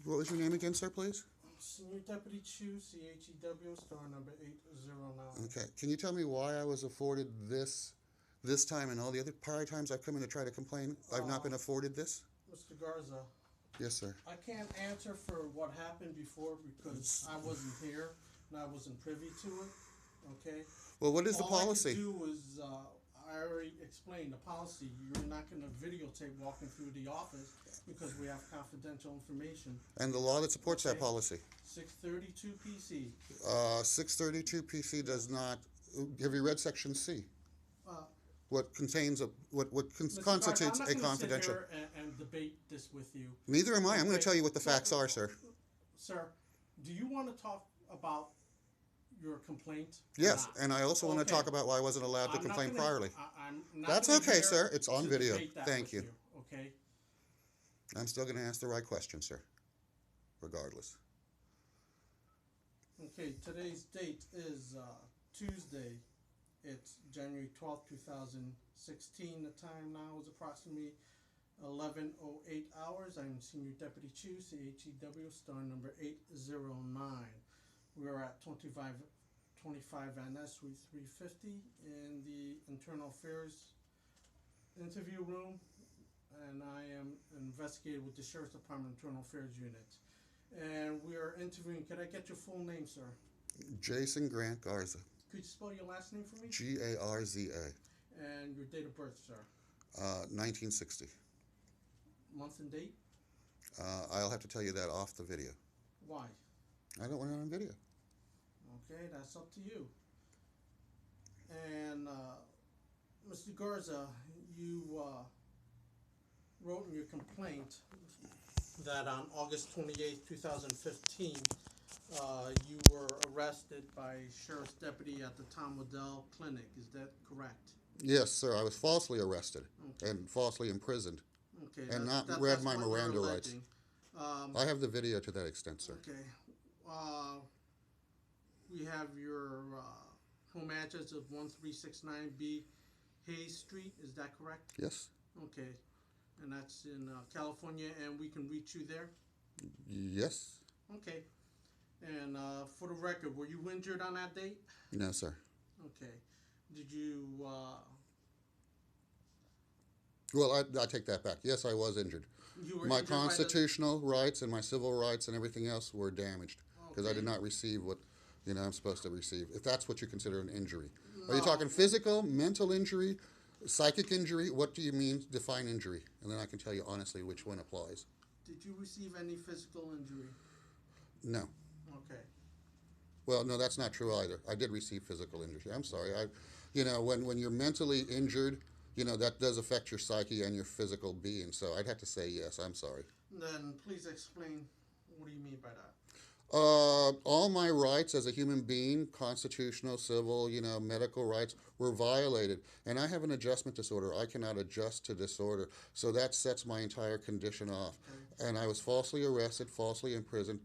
What was your name again, sir, please? Senior Deputy Chu, CHEW, star number 809. Okay. Can you tell me why I was afforded this time and all the other prior times I've come in to try to complain? I've not been afforded this? Mr. Garza, Yes, sir. I can't answer for what happened before because I wasn't here and I wasn't privy to it. Okay? Well, what is the policy? All I could do is, I already explained the policy. You're not going to videotape walking through the office because we have confidential information. And the law that supports that policy? 632 PC. 632 PC does not. Have you read Section C? What contains what constitutes a confidential? Sit here and debate this with you. Neither am I. I'm going to tell you what the facts are, sir. Sir, do you want to talk about your complaint? Yes, and I also want to talk about why I wasn't allowed to complain priorly. I'm not That's okay, sir. It's on video. Thank you. Okay. I'm still going to ask the right question, sir, regardless. Okay, today's date is Tuesday. It's January 12th, 2016. The time now is approximately 11:08 hours. I'm Senior Deputy Chu, CHEW, star number 809. We are at 25 Van Ness, Suite 350 in the Internal Affairs interview room, and I am an investigator with the Sheriff's Department Internal Affairs Unit. And we are interviewing, could I get your full name, sir? Jason Grant Garza. Could you spell your last name for me? Garza. And your date of birth, sir? 1960. Month and date? I'll have to tell you that off the video. Why? I don't want it on video. Okay, that's up to you. And Mr. Garza, you wrote in your complaint that on August 28th, 2015, you were arrested by Sheriff's Deputy at the Tom Waddell Clinic. Is that correct? Yes, sir. I was falsely arrested and falsely imprisoned. Okay. And not read my Miranda rights. I have the video to that extent, sir. Okay. We have your home address of 1369B Hayes Street. Is that correct? Yes. Okay. And that's in California, and we can reach you there? Yes. Okay. And for the record, were you injured on that date? No, sir. Okay. Did you... Well, I take that back. Yes, I was injured. My constitutional rights and my civil rights and everything else were damaged because I did not receive what I'm supposed to receive, if that's what you consider an injury. No. Are you talking physical, mental injury, psychic injury? What do you mean, define injury? And then I can tell you honestly which one applies. Did you receive any physical injury? No. Okay. Well, no, that's not true either. I did receive physical injury. I'm sorry. When you're mentally injured, that does affect your psyche and your physical being. So I'd have to say yes. I'm sorry. Then please explain, what do you mean by that? All my rights as a human being, constitutional, civil, medical rights, were violated. And I have an adjustment disorder. I cannot adjust to disorder. So that sets my entire condition off. Okay. And I was falsely arrested, falsely imprisoned,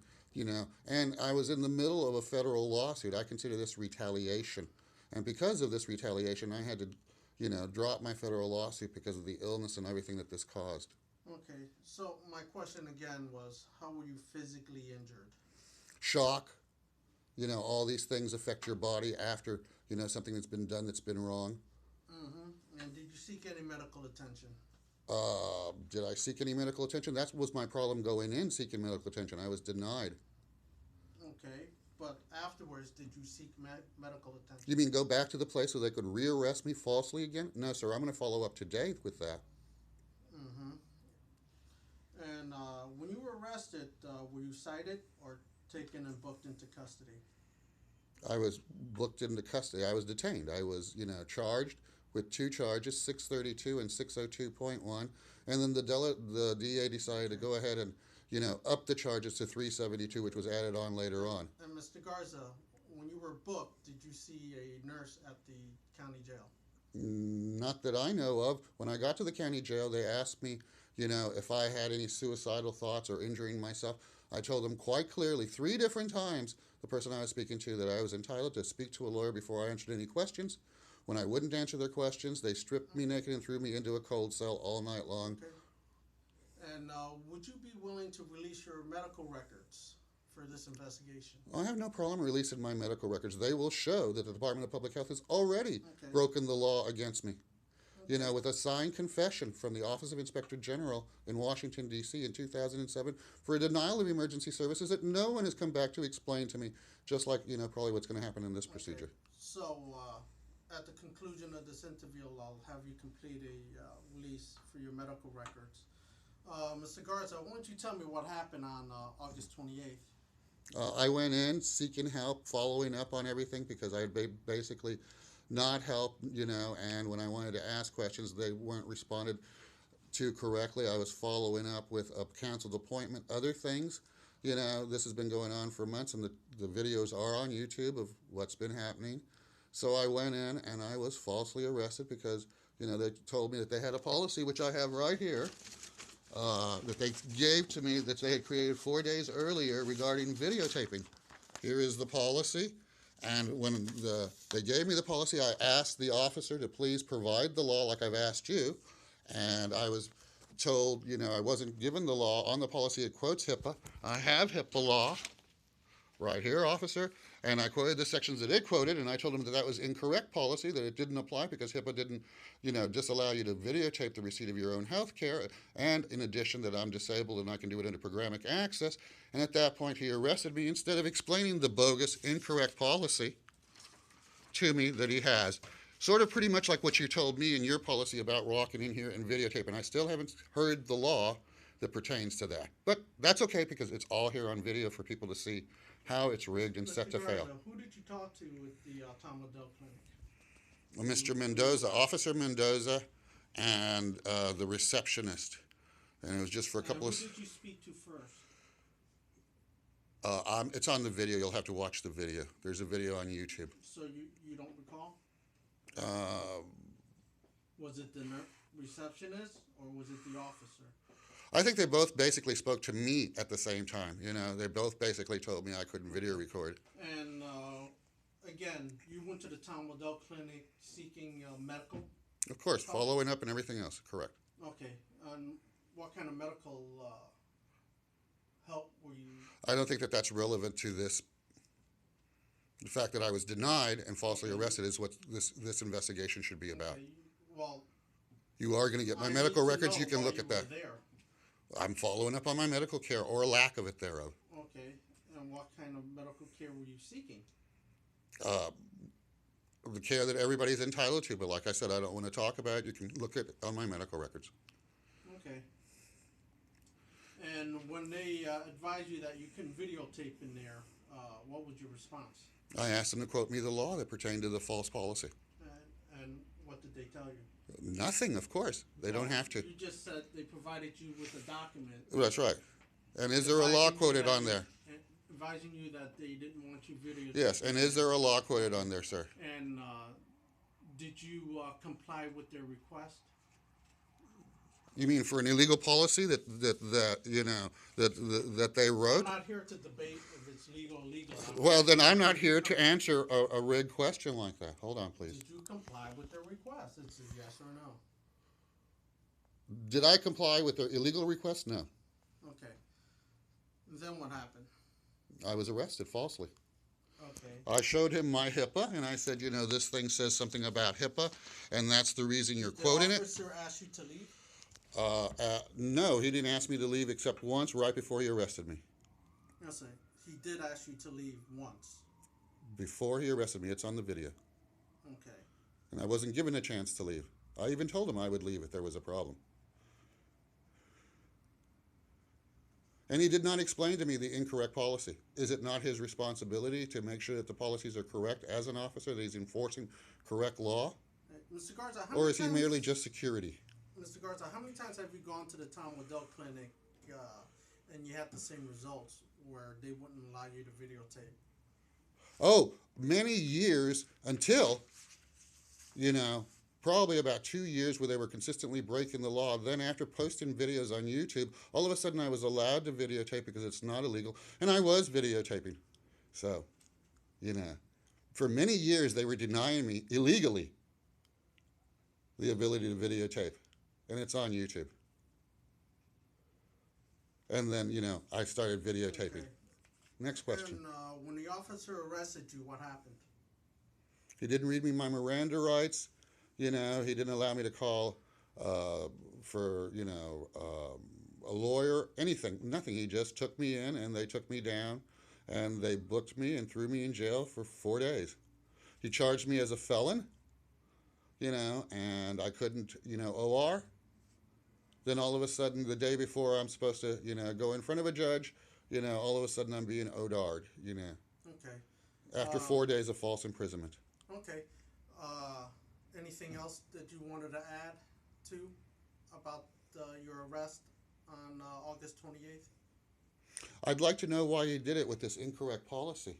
and I was in the middle of a federal lawsuit. I consider this retaliation. And because of this retaliation, I had to, drop my federal lawsuit because of the illness and everything that this caused. Okay. So my question again was, how were you physically injured? Shock, all these things affect your body after, something that's been done that's been wrong. Mm-hmm. And did you seek any medical attention? Did I seek any medical attention? That was my problem going in, seeking medical attention. I was denied. Okay, but afterwards, did you seek medical attention? You mean go back to the place so they could rearrest me falsely again? No, sir, I'm going to follow up today with that. Mm-hmm. And when you were arrested, were you cited or taken and booked into custody? I was booked into custody. I was detained. I was, charged with 2 charges, 632 and 602.1, and then the DA decided to go ahead and, up the charges to 372, which was added on later on. And Mr. Garza, when you were booked, did you see a nurse at the county jail? Not that I know of. When I got to the county jail, they asked me, if I had any suicidal thoughts or injuring myself. I told them quite clearly 3 different times, the person I was speaking to, that I was entitled to speak to a lawyer before I answered any questions. When I wouldn't answer their questions, they stripped me naked and threw me into a cold cell all night long. Okay. And would you be willing to release your medical records for this investigation? I have no problem releasing my medical records. They will show that the Department of Public Health has already Okay. broken the law against me. Okay. You know, with a signed confession from the Office of Inspector General in Washington, D.C. in 2007 for a denial of emergency services that no one has come back to explain to me, just like, you know, probably what's going to happen in this procedure. So, at the conclusion of this interview, I'll have you complete a release for your medical records. Mr. Garza, why don't you tell me what happened on August 28th? I went in seeking help, following up on everything because I had basically not helped, you know, and when I wanted to ask questions, they weren't responded to correctly. I was following up with a canceled appointment, other things. You know, this has been going on for months, and the videos are on YouTube of what's been happening. So I went in and I was falsely arrested because, you know, they told me that they had a policy, which I have right here, that they gave to me that they had created 4 days earlier regarding videotaping. Here is the policy. And when they gave me the policy, I asked the officer to please provide the law like I've asked you. And I was told, you know, I wasn't given the law. On the policy, it quotes HIPAA. I have HIPAA law right here, officer. And I quoted the sections that it quoted, and I told him that that was incorrect policy, that it didn't apply because HIPAA didn't, you know, disallow you to videotape the receipt of your own health care. And in addition, that I'm disabled and I can do it under programmatic access. And at that point, he arrested me instead of explaining the bogus, incorrect policy to me that he has. Sort of pretty much like what you told me in your policy about walking in here and videotaping. I still haven't heard the law that pertains to that. But that's okay because it's all here on video for people to see how it's rigged and set to fail. Who did you talk to with the Tom Liddell Clinic? Well, Mr. Mendoza, Officer Mendoza, and the receptionist. And it was just for a couple who of... did you speak to first? It's on the video. You'll have to watch the video. There's a video on YouTube. So you don't recall? Was it the receptionist or was it the officer? I think they both basically spoke to me at the same time. You know, they both basically told me I couldn't video record. And again, you went to the Tom Liddell Clinic seeking medical? Of course, following up and everything else, correct. Okay. What kind of medical help were you? I don't think that that's relevant to this. The fact that I was denied and falsely arrested is what this investigation should be about. Okay. Well, you are going to get my medical records. You can look at that. I'm following up on my medical care or a lack of it thereof. Okay. And what kind of medical care were you seeking? The care that everybody's entitled to, but like I said, I don't want to talk about it. You can look at it on my medical records. Okay. And when they advised you that you couldn't videotape in there, what was your response? I asked them to quote me the law that pertained to the false policy. And what did they tell you? Nothing, of course. They don't have to. You just said they provided you with a document. That's right. And is there a law quoted on there? Advising you that they didn't want you videotaping. Yes, and is there a law quoted on there, sir? And did you comply with their request? You mean for an illegal policy that you know that they wrote? I'm not here to debate if it's legal or illegal. Well, then I'm not here to answer a rigged question like that. Hold on, please. Did you comply with their request? It's a yes or no. Did I comply with their illegal request? No. Okay. Then what happened? I was arrested falsely. Okay. I showed him my HIPAA, and I said, you know, this thing says something about HIPAA, and that's the reason you're quoting it. Did the officer ask you to leave? No, he didn't ask me to leave except once right before he arrested me. Yes, sir. He did ask you to leave once. Before he arrested me. It's on the video. Okay. And I wasn't given a chance to leave. I even told him I would leave if there was a problem. And he did not explain to me the incorrect policy. Is it not his responsibility to make sure that the policies are correct as an officer, that he's enforcing correct law? Mr. Garza, or is he merely just security? Mr. Garza, how many times have you gone to the Tom Liddell Clinic and you had the same results where they wouldn't allow you to videotape? Oh, many years until, you know, probably about 2 years where they were consistently breaking the law. Then after posting videos on YouTube, all of a sudden I was allowed to videotape because it's not illegal. And I was videotaping. So, you know, for many years they were denying me illegally the ability to videotape. And it's on YouTube. And then, I started videotaping. Okay. Next question. And when the officer arrested you, what happened? He didn't read me my Miranda rights. He didn't allow me to call for, a lawyer, anything, nothing. He just took me in and they took me down and they booked me and threw me in jail for 4 days. He charged me as a felon, and I couldn't, OR. Then all of a sudden, the day before I'm supposed to, go in front of a judge, all of a sudden I'm being ODR'd, Okay. after 4 days of false imprisonment. Okay. Anything else that you wanted to add to about your arrest on August 28th? I'd like to know why you did it with this incorrect policy.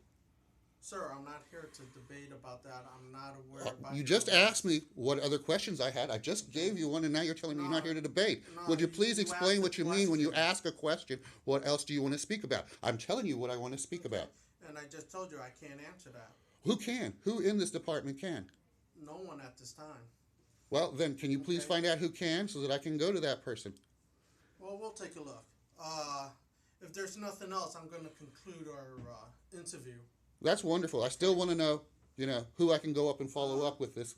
Sir, I'm not here to debate about that. I'm not aware about You just asked me what other questions I had. I just gave you one, and now you're telling me you're not here to debate. No, Would you please explain what you mean when you question. ask a question? What else do you want to speak about? I'm telling you what I want to speak about. And I just told you I can't answer that. Who can? Who in this department can? No one at this time. Well, then, can you please Okay. find out who can so that I can go to that person? Well, we'll take a look. If there's nothing else, I'm going to conclude our interview. That's wonderful. I still want to know, who I can go up and follow up with this,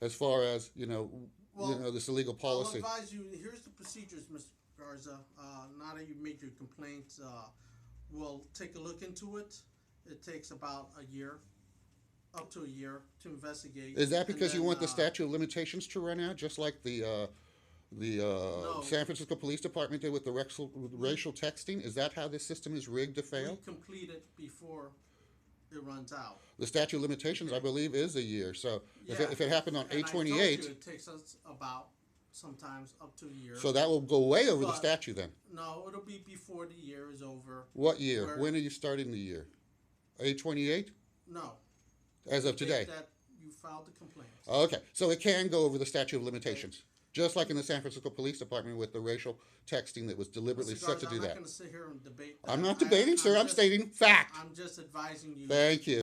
as far as this illegal policy. I'll advise you. Here's the procedures, Mr. Garza. Now that you've made your complaints, we'll take a look into it. It takes about a year, up to a year, to investigate. Is that because And you want the then, statute of limitations to run out, just like the No. San Francisco Police Department did with the racial texting? Is that how this system is rigged to fail? we complete it before it runs out. The statute of limitations, I believe, is a year. So if Yeah. it happened on And I told 8/28, you it takes us about sometimes up to a year. so that will go way over the But- statute then. No, it'll be before the year is over. What year? Where- When are you starting the year? 8/28? No. As of the today? date that you filed the complaint. Okay, so it can go over the statute of limitations. Just like in the San Francisco Police Department with the racial texting that was deliberately Mr. set Garza, to do I'm not that. going to sit here and debate that. I'm not debating, sir. I'm just- stating fact. I'm just advising you. Thank you.